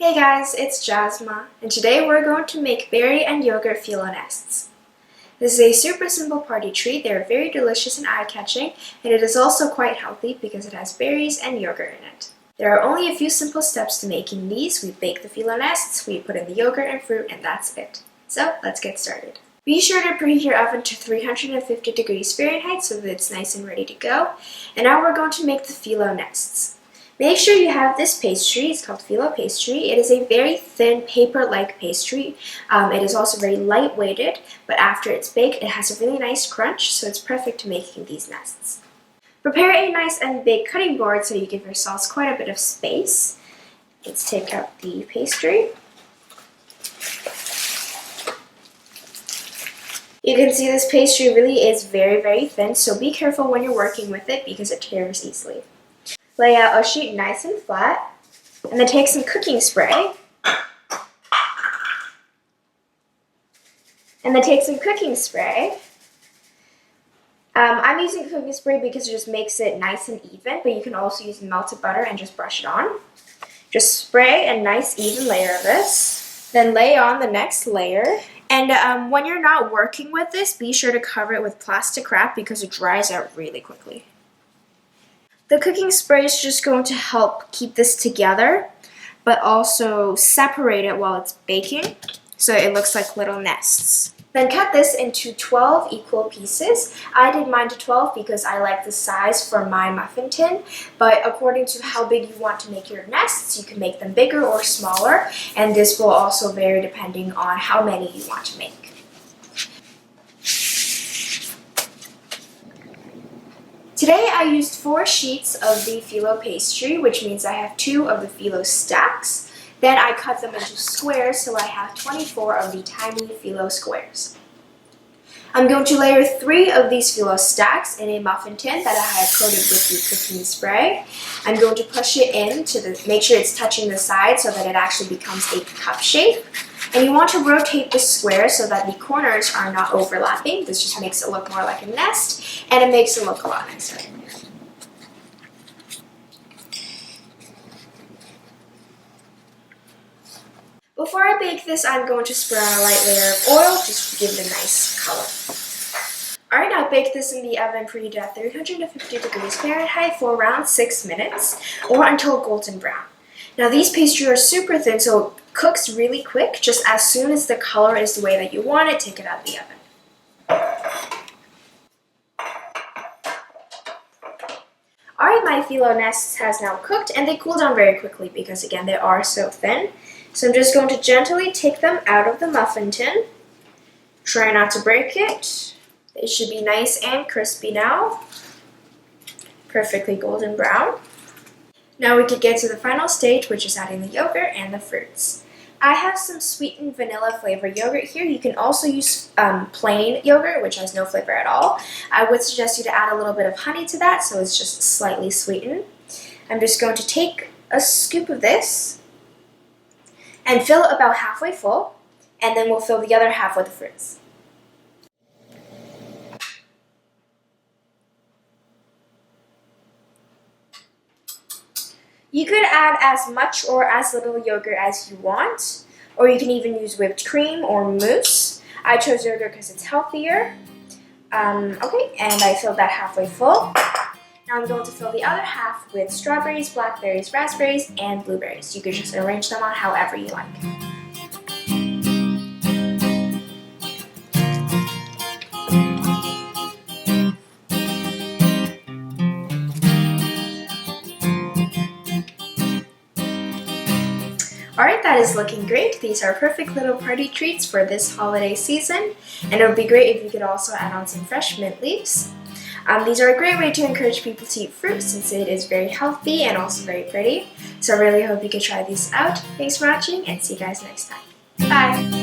Hey guys, it's Jasma, and today we're going to make berry and yogurt phyllo nests. This is a super simple party treat. They're very delicious and eye-catching, and it is also quite healthy because it has berries and yogurt in it. There are only a few simple steps to making these. We bake the phyllo nests, we put in the yogurt and fruit, and that's it. So let's get started. Be sure to preheat your oven to 350 degrees Fahrenheit so that it's nice and ready to go. And now we're going to make the phyllo nests. Make sure you have this pastry. It's called phyllo pastry. It is a very thin paper-like pastry. It is also very light-weighted, but after it's baked, it has a really nice crunch, so it's perfect to making these nests. Prepare a nice and big cutting board so you give yourselves quite a bit of space. Let's take out the pastry. You can see this pastry really is very, very thin, so be careful when you're working with it because it tears easily. Lay out a sheet nice and flat, and then take some cooking spray. I'm using cooking spray because it just makes it nice and even, but you can also use melted butter and just brush it on. Just spray a nice even layer of this. Then lay on the next layer. And when you're not working with this, be sure to cover it with plastic wrap because it dries out really quickly. The cooking spray is just going to help keep this together, but also separate it while it's baking, so it looks like little nests. Then cut this into 12 equal pieces. I did mine to 12 because I like the size for my muffin tin, but according to how big you want to make your nests, you can make them bigger or smaller, and this will also vary depending on how many you want to make. Today I used 4 sheets of the phyllo pastry, which means I have 2 of the phyllo stacks. Then I cut them into squares, so I have 24 of the tiny phyllo squares. I'm going to layer 3 of these phyllo stacks in a muffin tin that I have coated with the cooking spray. I'm going to push it in to make sure it's touching the side so that it actually becomes a cup shape. And you want to rotate the square so that the corners are not overlapping. This just makes it look more like a nest, and it makes it look a lot nicer. Before I bake this, I'm going to spray on a light layer of oil just to give it a nice color. Alright, now bake this in the oven preheated at 350 degrees Fahrenheit for around 6 minutes or until golden brown. Now these pastries are super thin, so it cooks really quick. Just as soon as the color is the way that you want it, take it out of the oven. Alright, my phyllo nests has now cooked, and they cool down very quickly because, again, they are so thin. So I'm just going to gently take them out of the muffin tin. Try not to break it. They should be nice and crispy now. Perfectly golden brown. Now we could get to the final stage, which is adding the yogurt and the fruits. I have some sweetened vanilla flavored yogurt here. You can also use plain yogurt, which has no flavor at all. I would suggest you to add a little bit of honey to that, so it's just slightly sweetened. I'm just going to take a scoop of this and fill it about halfway full, and then we'll fill the other half with the fruits. You could add as much or as little yogurt as you want, or you can even use whipped cream or mousse. I chose yogurt because it's healthier. Okay, and I filled that halfway full. Now I'm going to fill the other half with strawberries, blackberries, raspberries, and blueberries. You could just arrange them on however you like. Alright, that is looking great. These are perfect little party treats for this holiday season, and it would be great if you could also add on some fresh mint leaves. These are a great way to encourage people to eat fruit since it is very healthy and also very pretty. So I really hope you could try these out. Thanks for watching, and see you guys next time. Bye!